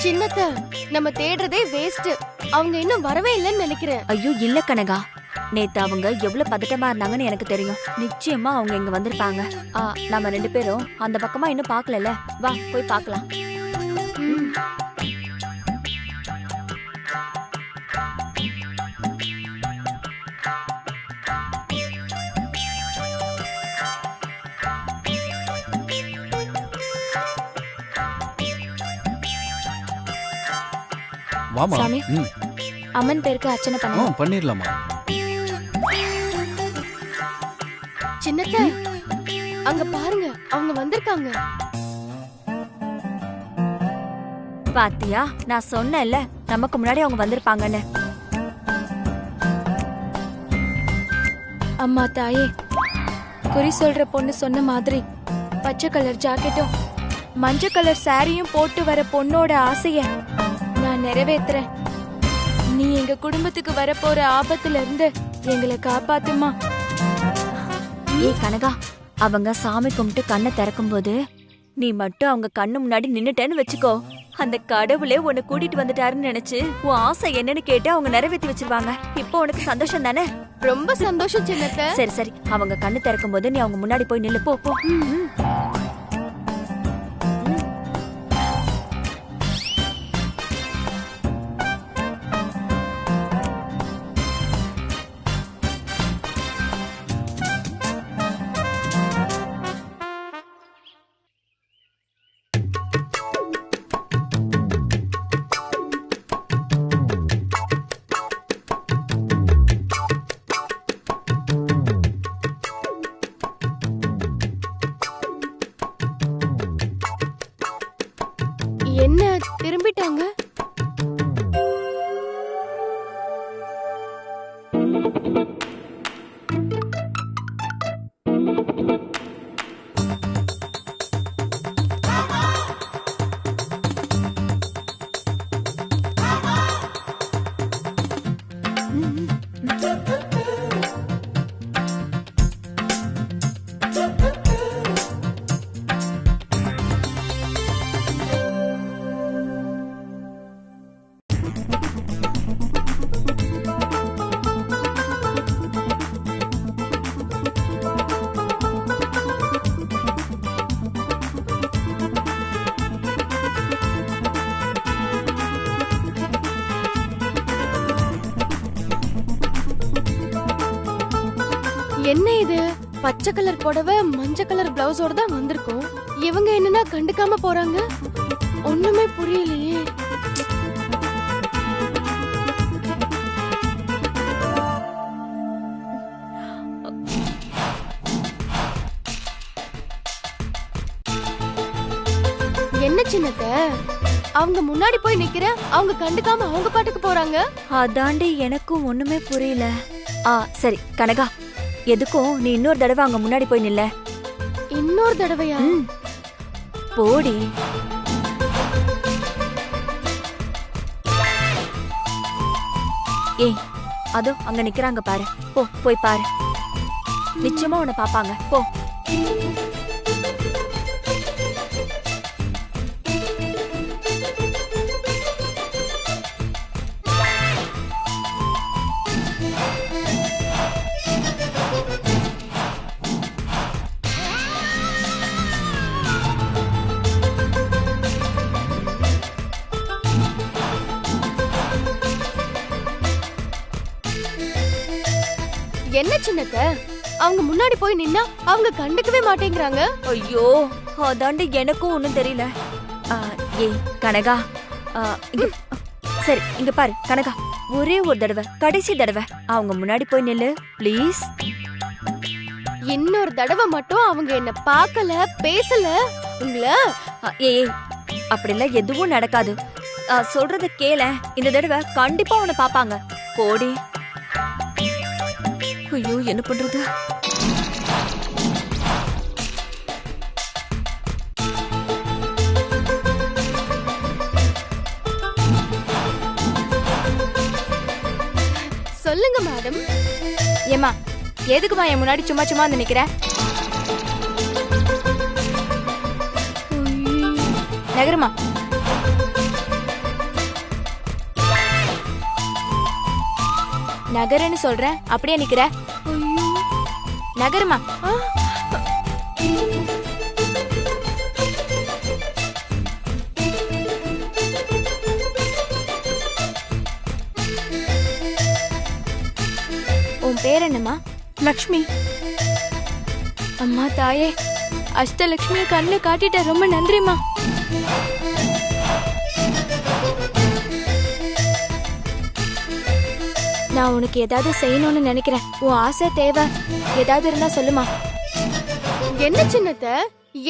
சின்னத்த நம்ம தேடுறதே வேஸ்ட். அவங்க இன்னும் வரவே இல்லைன்னு நினைக்கிறேன். ஐயோ இல்ல கனகா, நேத்து அவங்க எவ்வளவு பதட்டமா இருந்தாங்கன்னு எனக்கு தெரியும். நிச்சயமா அவங்க இங்க வந்திருப்பாங்க. நம்ம 2 பேரும் அந்த பக்கமா இன்னும் பாக்கல. வா போய் பாக்கலாம். வாமா. சாமி, அம்மன் பேருக்கு அர்ச்சனை பண்ணுங்க. பண்ணிரலாமா. சின்னத்த அங்க பாருங்க, அவங்க வந்திருக்காங்க. பாத்தியா, நான் சொன்னேன்ல நமக்கு முன்னாடி அவங்க வந்திருப்பாங்கன்னு. அம்மா தாயே, குறி சொல்ற பொண்ணு சொன்ன மாதிரி பச்சை கலர் ஜாக்கெட்டும் மஞ்சள் கலர் சாரியும் போட்டு வர பொண்ணோட ஆசைய நான் நிறைவேத்துறேன். நீ எங்க குடும்பத்துக்கு வரப்போற ஆபத்துல இருந்து எங்களை காப்பாத்துமா. ஏய் கனகா, அவங்க சாமி கும்பிட்டு கண்ணை திறக்கும் போது நீ மட்டும் அவங்க கண்ணு முன்னாடி நின்னுட்டேன்னு வச்சுக்கோ, அந்த கடவுளே உன்னை கூட்டிட்டு வந்துட்டாருன்னு நினைச்சு உன் ஆசை என்னன்னு கேட்டு அவங்க நிறைவேற்றி வச்சிருவாங்க. இப்போ உனக்கு சந்தோஷம் தானே? ரொம்ப சந்தோஷம் சின்னத்த. சரி சரி, அவங்க கண்ணு திறக்கும் போது நீ அவங்க முன்னாடி போய் நில்லு. போ போ. என்ன திரும்பிட்டாங்க? என்ன இது? பச்சை கலர் புடவை மஞ்சள் கலர் பிளவுஸோட தான் வந்திருக்கோம். இவங்க என்னன்னா கண்டுக்காம போறாங்க. ஒண்ணுமே புரியலையே. என்ன சின்னத்த, அவங்க முன்னாடி போய் நிக்கிற, அவங்க கண்டுக்காம அவங்க பாட்டுக்கு போறாங்க. அதாண்டி எனக்கும் ஒண்ணுமே புரியல. சரி கனகா, எதுக்கும் நீ இன்னொரு தடவை அங்க முன்னாடி போய் நில்ல. இன்னொரு தடவையா? போடி. ஏய், அதோ அங்க நிக்கிறாங்க பாரு. போ போய் பாரு, நிச்சயமா உன்னை பாப்பாங்க. போ. என்ன சின்னத்த, அவங்க முன்னாடி போய் நின்னா அவங்க கண்டுக்கவே மாட்டேங்கிறாங்க. ஐயோ, அதாண்டி எனக்கும் ஒண்ணும் தெரியல. ஏய் கனகா, சரி இங்க பாரு கனகா, ஒரே ஒரு தடவை, கடைசி தடவை அவங்க முன்னாடி போய் நில்லு ப்ளீஸ். இன்னொரு தடவை மட்டும் அவங்க என்ன பார்க்கல, பேசல, உங்கள ஏய் அப்படிலாம் எதுவும் நடக்காது. சொல்றத கேள, இந்த தடவை கண்டிப்பா உன்னை பாப்பாங்க. போடி. ஐயோ என்ன பண்றது? சொல்லுங்க மேடம். ஏமா, எதுக்குமா என் முன்னாடி சும்மா சும்மா வந்து நிக்கிற? நகருமா. நகருன்னு சொல்றேன், அப்படியே நிக்கிற. நகருமா. உன் பேர் என்னம்மா? லக்ஷ்மி. அம்மா தாயே, அஷ்டலட்சுமியை கண்ணு காட்டிட்ட, ரொம்ப நன்றிம்மா. நான் உனக்கு ஏதாவது செய்யணும்னு நினைக்கிறேன். உன் ஆசை தேவை ஏதாவது இருந்தா சொல்லுமா. என்ன சின்னத்த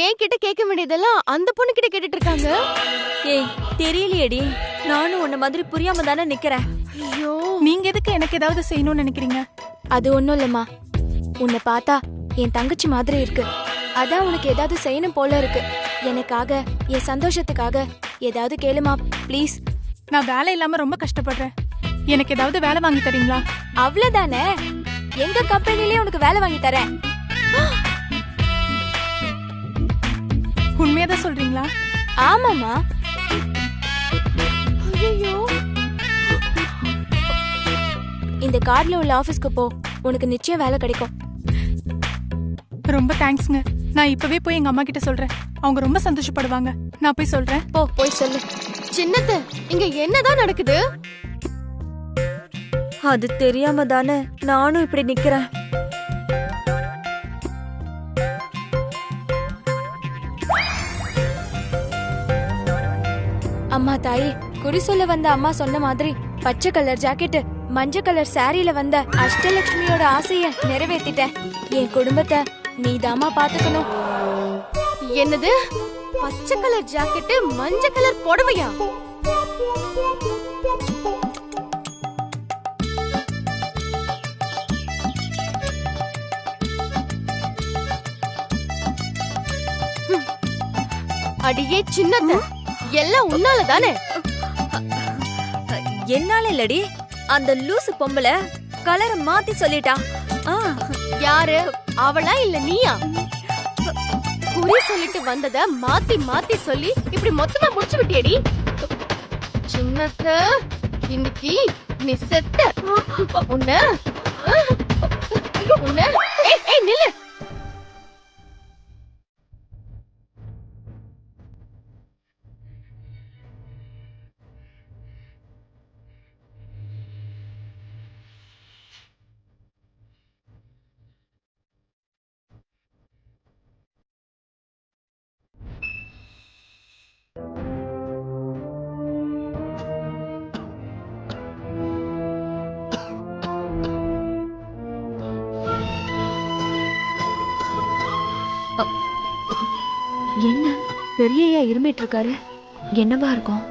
ஏன் கிட்ட கேட்க வேண்டியதெல்லாம் அந்த பொண்ணு கிட்ட கேட்டுட்டு இருக்காங்க? ஏய் தெரியலையேடி, நானும் உன்ன மாதிரி புரியாம தானே நிக்கிறேன். ஐயோ, நீங்க எதுக்கு எனக்கு ஏதாவது செய்யணும்னு நினைக்கிறீங்க? அது ஒண்ணும் இல்லம்மா, உன்னை பார்த்தா என் தங்கச்சி மாதிரி இருக்கு. அதான் உனக்கு ஏதாவது செய்யணும் போல இருக்கு. எனக்காக, என் சந்தோஷத்துக்காக ஏதாவது கேளுமா ப்ளீஸ். நான் வேலை இல்லாம ரொம்ப கஷ்டப்படுறேன். எனக்கு ஏதாவது வேலை வாங்கி தரீங்களா? அவ்வளவுதானே, எங்க கம்பெனிலே உனக்கு வேலை வாங்கி தரேன். உண்மையாதான் சொல்றீங்களா? ஆமாமா. ஐயோ, இந்த கார்டுல உள்ள ஆபீஸ்க்கு போ, உனக்கு நிச்சயம் வேலை கிடைக்கும். ரொம்ப தேங்க்ஸ்ங்க. நான் இப்பவே போய் எங்க அம்மா கிட்ட சொல்றேன். அவங்க ரொம்ப சந்தோஷப்படுவாங்க. நான் போய் சொல்றேன். போய் சொல்லு. சின்னத்த இங்க என்னதான் நடக்குது? அது தெரியாம தானே நானும் இப்படி நிக்கிறேன். அம்மா தாயே, குறி சொல்ல வந்த அம்மா சொன்ன மாதிரி பச்சை கலர் ஜாக்கெட், மஞ்சள் கலர் சாரியில வந்த அஷ்டலட்சுமியோட ஆசைய நிறைவேத்திட்டேன். என் குடும்பத்தை நீதாம்மா பாத்துக்கணும். என்னது? பச்சை கலர் ஜாக்கெட், மஞ்சள் கலர் புடவையா? அடியே சின்னத்த, எல்லாம் உன்னால தானே? என்னால இல்லடி, அந்த லூசு பொம்பளை கலரை மாத்தி சொல்லிட்டா. யாரு அவளா இல்ல நீயா? குறி சொல்லிட்டு வந்தத மாத்தி மாத்தி சொல்லி இப்படி மொத்தமா முடிச்சு விட்டியடி. சின்னத்த, இன்னைக்கு நீ செத்த. உன்ன நில்லு. என்ன பெரியயா இருமிட்டு இருக்காரு? என்னவா இருக்கும்?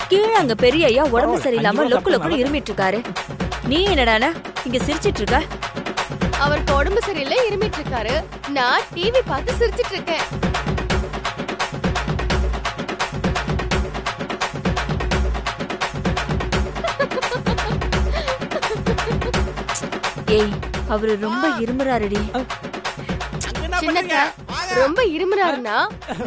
கீழே அங்க பெரிய ஐயா உடம்பு சரியில்லாம லொக்கு லொக்குன்னு இருமிட்டு இருக்காரு. நீ என்னடானா இங்க சிரிச்சிட்டு இருக்க? அவருக்கு உடம்பு சரியில்லை, இருமிட்டு இருக்காரு. நான் டிவி பார்த்து சிரிச்சிட்டு இருக்கேன். ஏய், அவரு ரொம்ப இருமுறாருடி. சின்னக்கா ரொம்ப இருமுறாருன்னா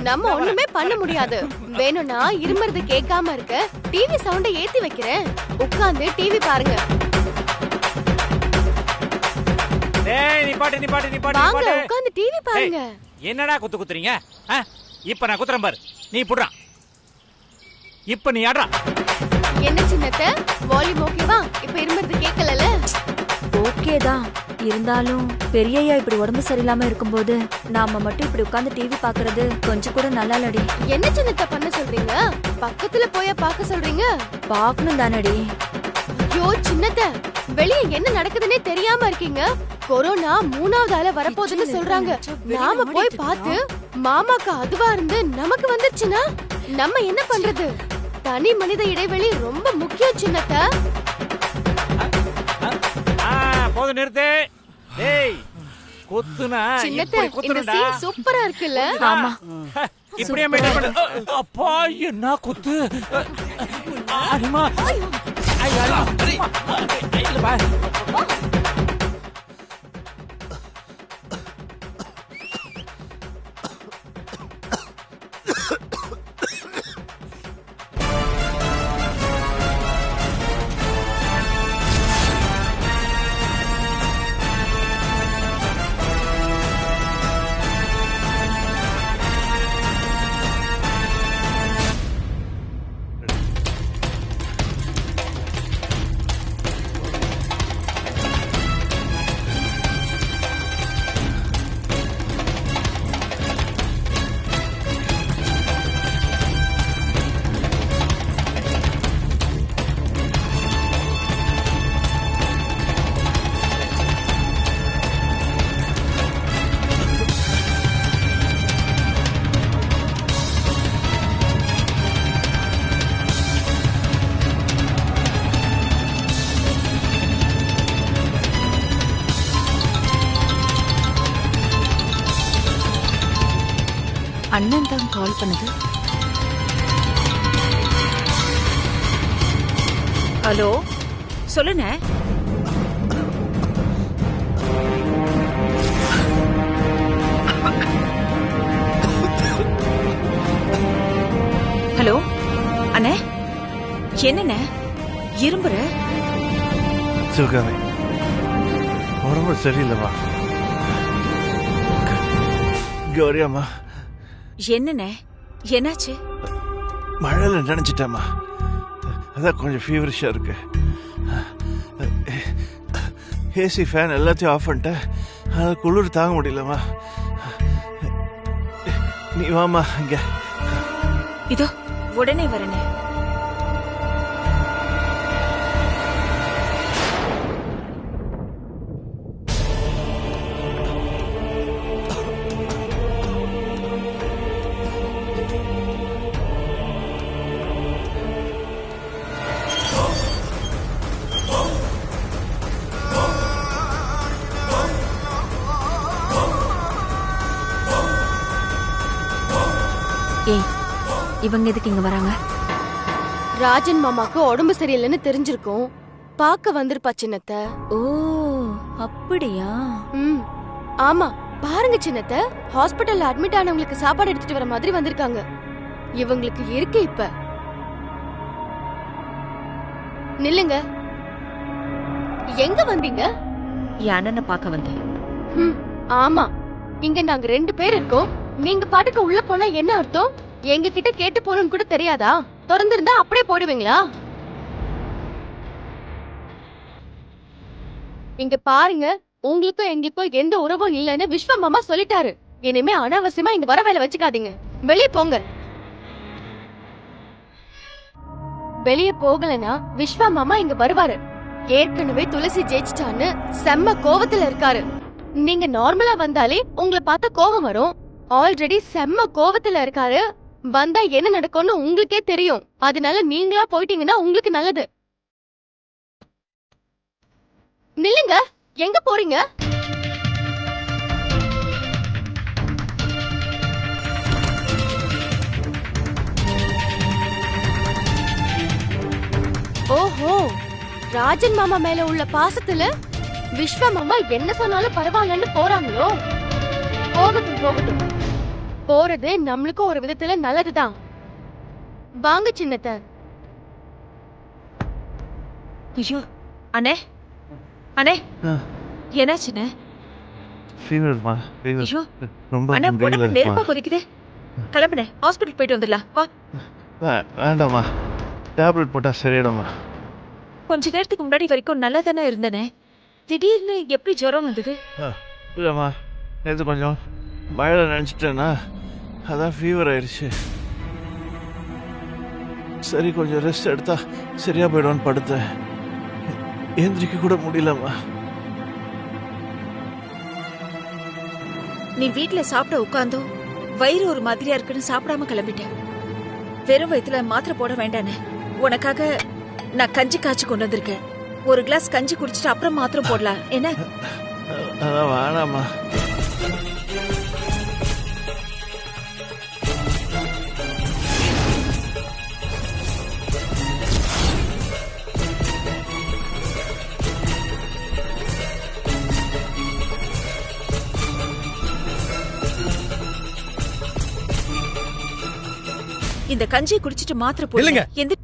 நம்ம ஒண்ணுமே பண்ண முடியாது. வேணும்னா இருமுறத கேட்காம இருக்க டிவி சவுண்ட ஏத்தி வைக்கிறேன். உட்கார்ந்து டிவி பாருங்க. வாங்க உட்கார்ந்து டிவி பாருங்க. என்னடா குத்துறீங்க? இப்ப நான் குத்துறேன் பாரு. நீ புடுறா. இப்ப நீ ஆடுறா. என்ன சின்னத்த, வால்யூம் ஓகேவா? இப்ப இருமுறது கேட்கலல? ஓகேதான். இருந்தாலும் பெரியய்யா இப்படி உடம்பு சரியில்லாம இருக்கும்போது நாம மட்டும் இப்படி உட்கார்ந்து டிவி பாக்குறது கொஞ்சம் கூட நல்லா இல்லடி. என்ன சின்னத்த பண்ண சொல்றீங்க? பக்கத்துல போய் பார்க்க சொல்றீங்க? பாக்கணும் தானடி. ஐயோ சின்னத்த, வெளிய என்ன நடக்குதுன்னே தெரியாம இருக்கீங்க. கொரோனா 3வது அலை வரப்போகுதுன்னு சொல்றாங்க. நாம போய் பார்த்து மாமாக்கு அதுவா இருந்து நமக்கு வந்துருச்சுன்னா நம்ம என்ன பண்றது? தனி மனித இடைவெளி ரொம்ப முக்கியம் சின்னத்த. போதும் நிறுத்து. டேய் குத்துனா சின்னத்த, இப்படி இந்த குத்துறடா. சீன் சூப்பரா இருக்குல்ல? ஆமா. இப்படியே மெயின்டைன் பண்ணு. அப்பா என்ன குத்து. அம்மா. ஐயா. இல்ல பா. அண்ணன் தான் கால் பண்ணுது. ஹலோ, சொல்லுண்ண. ஹலோ அண்ணே, என்னண்ணே இரும்புற? சிவகாமி, உடம்பு சரியில்லைம்மா. கௌரியாம்மா, என்னண்ணே என்னாச்சு? மழையில நினைச்சிட்டேம்மா. அதான் கொஞ்சம் ஃபீவரிஷா இருக்கு. ஏசி ஃபேன் எல்லாத்தையும் ஆஃப் பண்ணிட்டேன். அது குளிர் தாங்க முடியலம்மா. நீ வாமா இங்க. இதோ உடனே வரனே. ஏய், இவங்க எதுக்கு இங்க வராங்க? ராஜன் மாமாக்கு உடம்பு சரியில்லைன்னு தெரிஞ்சிருக்கும். பார்க்க வந்திருப்பா சின்னத்த. ஓ அப்படியா? ம் ஆமா, பாருங்க சின்னத்த, ஹாஸ்பிடல்ல அட்மிட் ஆனவங்களுக்கு சாப்பாடு எடுத்துட்டு வர மாதிரி வந்திருக்காங்க. இவங்களுக்கு இருக்கு இப்ப. நில்லுங்க. எங்க வந்தீங்க? என் அண்ணனை பார்க்க வந்தேன். ஆமா, இங்க நாங்க 2 பேர் இருக்கோம். நீங்க பாட்டுக்கு உள்ள போனா என்ன அர்த்தம்? எங்க கிட்ட கேட்டு போகணும்னு கூட தெரியாதா? திறந்திருந்தா அப்படியே போடுவீங்களா? இங்க பாருங்க, உங்களுக்கும் எங்களுக்கும் எந்த உறவும் இல்லைன்னு விஸ்வ மாமா சொல்லிட்டாரு. இனிமே அனாவசியமா இங்க வர வேலை வச்சுக்காதீங்க. வெளியே போங்க. வெளியே போகலனா விஸ்வா மாமா இங்க வருவாரு. ஏற்கனவே துளசி ஜெயிச்சிட்டான்னு செம்ம கோவத்துல இருக்காரு. நீங்க நார்மலா வந்தாலே உங்களை பார்த்தா கோவம் வரும். ஆல்ரெடி செம்ம கோவத்துல இருக்காரு. வந்தா என்ன நடக்கும்னு உங்களுக்கே தெரியும். அதனால நீங்களா போயிட்டீங்கன்னா உங்களுக்கு நல்லது. நில்லுங்க, எங்க போறீங்க? ஓஹோ, ராஜன் மாமா மேல உள்ள பாசத்துல விஸ்வ மாமா என்ன சொன்னாலும் பரவாயில்லன்னு போறாங்களோ? போகட்டும் போகட்டும். போறது நம்மளுக்கும் ஒரு விதத்துல நல்லதுதான். வாங்க சின்னத்த. ஐயோ அண்ணே, அண்ணே என்னாச்சுண்ணே? ஃபீவர்மா, ஃபீவர். ஐயோ ரொம்ப அண்ணா, உடம்பு முடியல. நெருப்பா கொதிக்குது. கிளம்புனே, ஹாஸ்பிட்டல் போயிட்டு வந்துடலாம். வா. வேண்டாம்மா, டேப்லெட் போட்டா சரியாயிடும்மா. கொஞ்ச நேரத்துக்கு முன்னாடி வரைக்கும் நல்லா தானே இருந்தனே. திடீர்னு எப்படி ஜுரம் வந்தது? இல்லைம்மா, நேற்று கொஞ்சம் மழையில நினச்சிட்டேன்னா அதான் ஃபீவர் ஆயிடுச்சு. சரி, கொஞ்சம் ரெஸ்ட் எடுத்தா சரியா போயிடும்னு படுத்தேன். எந்திரிக்க கூட முடியலம்மா. நீ வீட்ல சாப்பிட உட்கார்ந்தோ வயிறு ஒரு மாதிரியா இருக்குன்னு சாப்பிடாம கிளம்பிட்டேன். வெறும் வயித்துல மாத்திரை போட வேண்டானே. உனக்காக நான் கஞ்சி காய்ச்சி கொண்டு வந்திருக்கேன். ஒரு கிளாஸ் கஞ்சி குடிச்சிட்டு அப்புறம் மாத்திரை போடலாம் என்ன? அதான் வேணாம்மா. இந்த கஞ்சியை குடிச்சிட்டு மாத்திரை போடுங்க. எந்த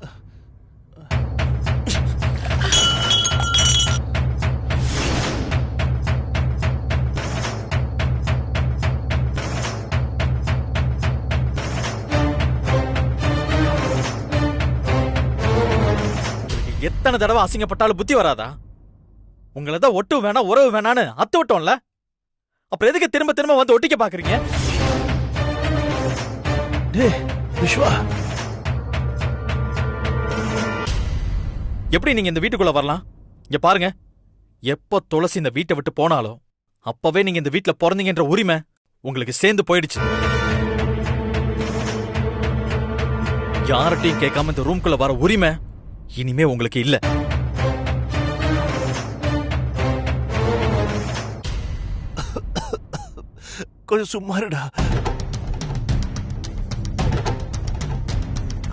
எத்தனை தடவை அசிங்கப்பட்டாலும் புத்தி வராதா? உங்களை தான் ஒட்டு வேணா உறவு வேணான்னு அத்து விட்டோம்ல, அப்புறம் எதுக்கு திரும்ப திரும்ப வந்து ஒட்டிக்க பாக்குறீங்க? விஸ்வா, எப்படி நீங்க இந்த வீட்டுக்குள்ள வரலாம்? இங்க பாருங்க, எப்ப துளசி இந்த வீட்டை விட்டு போனாலோ அப்பவே நீங்க இந்த வீட்டுல பிறந்தீங்கன்ற உரிமை உங்களுக்கு சேர்ந்து போயிடுச்சு. யார்கிட்டையும் கேட்காம இந்த ரூம்குள்ள வர உரிமை இனிமே உங்களுக்கு இல்ல. கொஞ்சம் சும்மாருடா.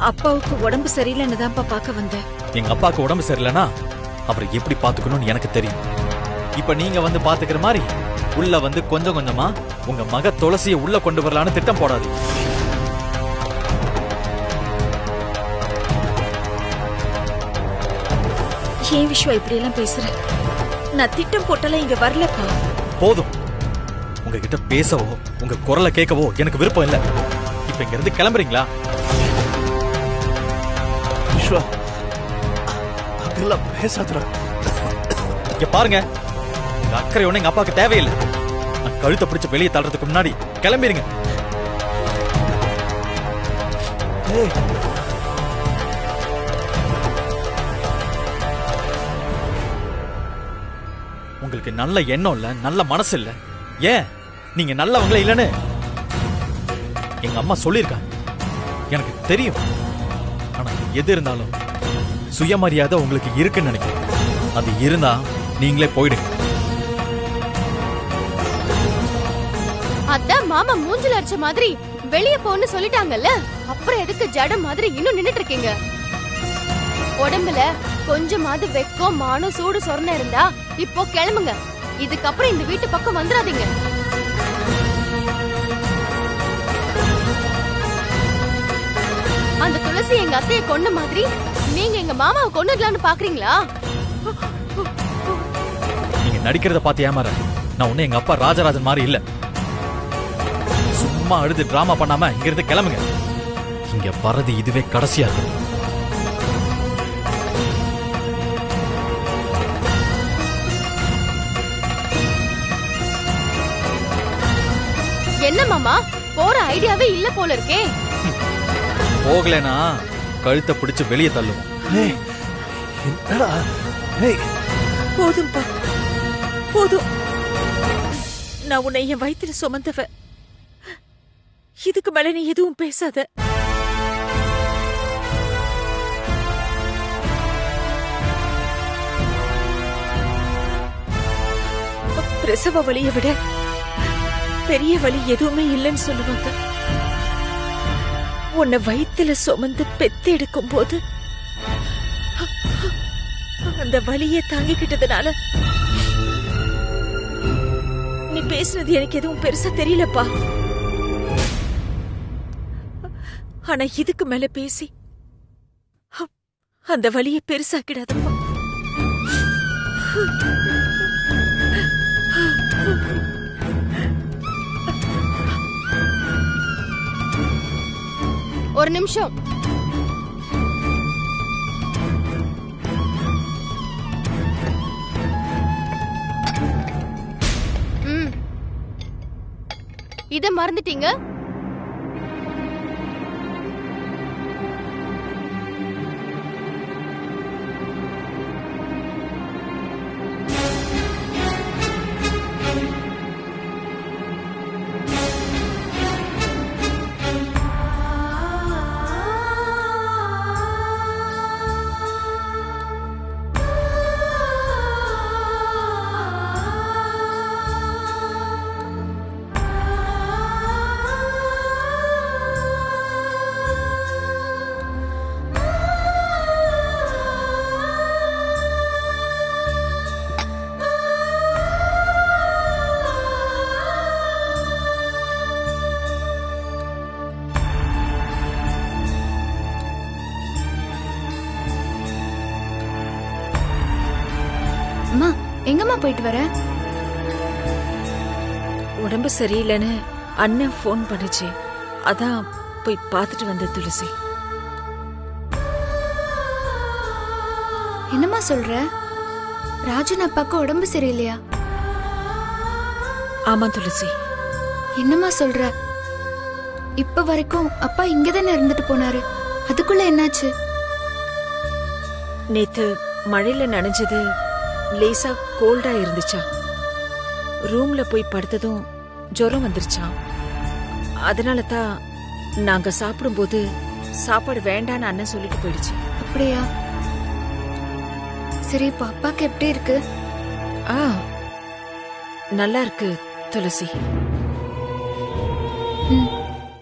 அப்பாவுக்கு உடம்பு சரியில்லைன்னு தான்ப்பா பார்க்க வந்தேன். எங்க அப்பாவுக்கு உடம்பு சரியில்லைன்னா அவரை எப்படி பாத்துக்கணும்னு எனக்கு தெரியும். இப்ப நீங்க வந்து பாத்துக்கிற மாதிரி உள்ள வந்து கொஞ்சம் கொஞ்சமா உங்க மக துளசியை உள்ள கொண்டு வரலான்னு திட்டம் போடாது. ஏன் விஸ்வா இப்படி எல்லாம் பேசுற? நான் திட்டம் போட்டாலும் இங்க வரலப்பா. போதும், உங்ககிட்ட பேசவோ உங்க குரலை கேட்கவோ எனக்கு விருப்பம் இல்ல. இப்ப இங்க இருந்து கிளம்புறீங்களா? விஸ்வா, அதெல்லாம் பேசாதடா. இங்க பாருங்க, உங்க அக்கறை ஒண்ணு எங்க அப்பாவுக்கு தேவையில்லை. நான் கழுத்தை பிடிச்சு வெளியே தள்ளுறதுக்கு முன்னாடி கிளம்பிருங்க. உங்களுக்கு நல்ல எண்ணம் இல்ல, நல்ல மனசு இல்ல. ஏன் நீங்க நல்லவங்களே இல்லன்னு எங்க அம்மா சொல்லியிருக்காங்க. எனக்கு தெரியும். ஆனா எது இருந்தாலும் சுயமரியாதை உங்களுக்கு இருக்குன்னு நினைக்கிறேன். அது இருந்தா நீங்களே போயிடுங்க. அதான் மாமா மூஞ்சில அடிச்ச மாதிரி வெளிய போன்னு சொல்லிட்டாங்கல்ல, அப்புறம் எதுக்கு ஜடம் மாதிரி இன்னும் நின்னுட்டு இருக்கீங்க? உடம்புல கொஞ்சமாவது வெக்கம் மானம் சூடு சொரணை இருந்தா இப்போ கிளம்புங்க. இதுக்கப்புறம் இந்த வீட்டு பக்கம் வந்துடாதீங்க. அந்த துளசி எங்க அத்தைய கொன்ன மாதிரி நீங்க எங்க மாமாவை கொன்னுடலான்னு பாக்குறீங்களா? நீங்க நடிக்கிறத பார்த்து ஏமாற. நான் ஒண்ணு எங்க அப்பா ராஜராஜன் மாதிரி இல்ல. சும்மா அழுது டிராமா பண்ணாம இங்க இருந்து கிளம்புங்க. இங்க வரது இதுவே கடைசியா இருக்கும். என்ன மாமா, போற ஐடியாவே இல்ல போல இருக்கே. போகலனா கழுத்தை பிடிச்சு வெளியே தள்ளுவோம். என்னடா? போதும்பா, போதும். நான் உன்னை என் வயித்துல சுமந்தவ. இதுக்கு மேல நீ எதுவும் பேசாத. பிரசவ வலியை விட பெரிய வலி எதுவுமே இல்லைன்னு சொல்லுவாங்க. உன்னை வயித்துல சுமந்து பெத்து எடுக்கும் போது அந்த வலியை தாங்கிக்கிட்டதுனால நீ பேசுனது எனக்கு எதுவும் பெருசா தெரியலப்பா. ஆனா இதுக்கு மேல பேசி அந்த வலியை பெருசாக்கிடாதப்பா. ஒரு நிமிஷம். இத மறந்துட்டீங்க? அம்மா எங்கம்மா போயிட்டு வர? உடம்பு சரியில்லைன்னு அண்ணன் ஃபோன் பண்ணுச்சு, அதான் போய் பார்த்துட்டு வந்த துளசி. என்னம்மா சொல்ற? ராஜன் அப்பாக்கு உடம்பு சரியில்லையா? ஆமா துளசி. என்னம்மா சொல்ற? இப்ப வரைக்கும் அப்பா இங்கதானே இருந்துட்டு போனாரு, அதுக்குள்ள என்னாச்சு? நேத்து மழையில நனைஞ்சது லேசா கோல்டா இருந்துச்சா, ரூம்ல போய் படுத்ததும் ஜுரம் வந்துருச்சான். அதனால தான் நாங்க சாப்பிடும்போது சாப்பாடு வேண்டான்னு அண்ணன் சொல்லிட்டு போயிடுச்சு. அப்படியா? சரி, இப்ப அப்பாக்கு எப்படி இருக்கு? ஆ, நல்லா இருக்கு துளசி. ம்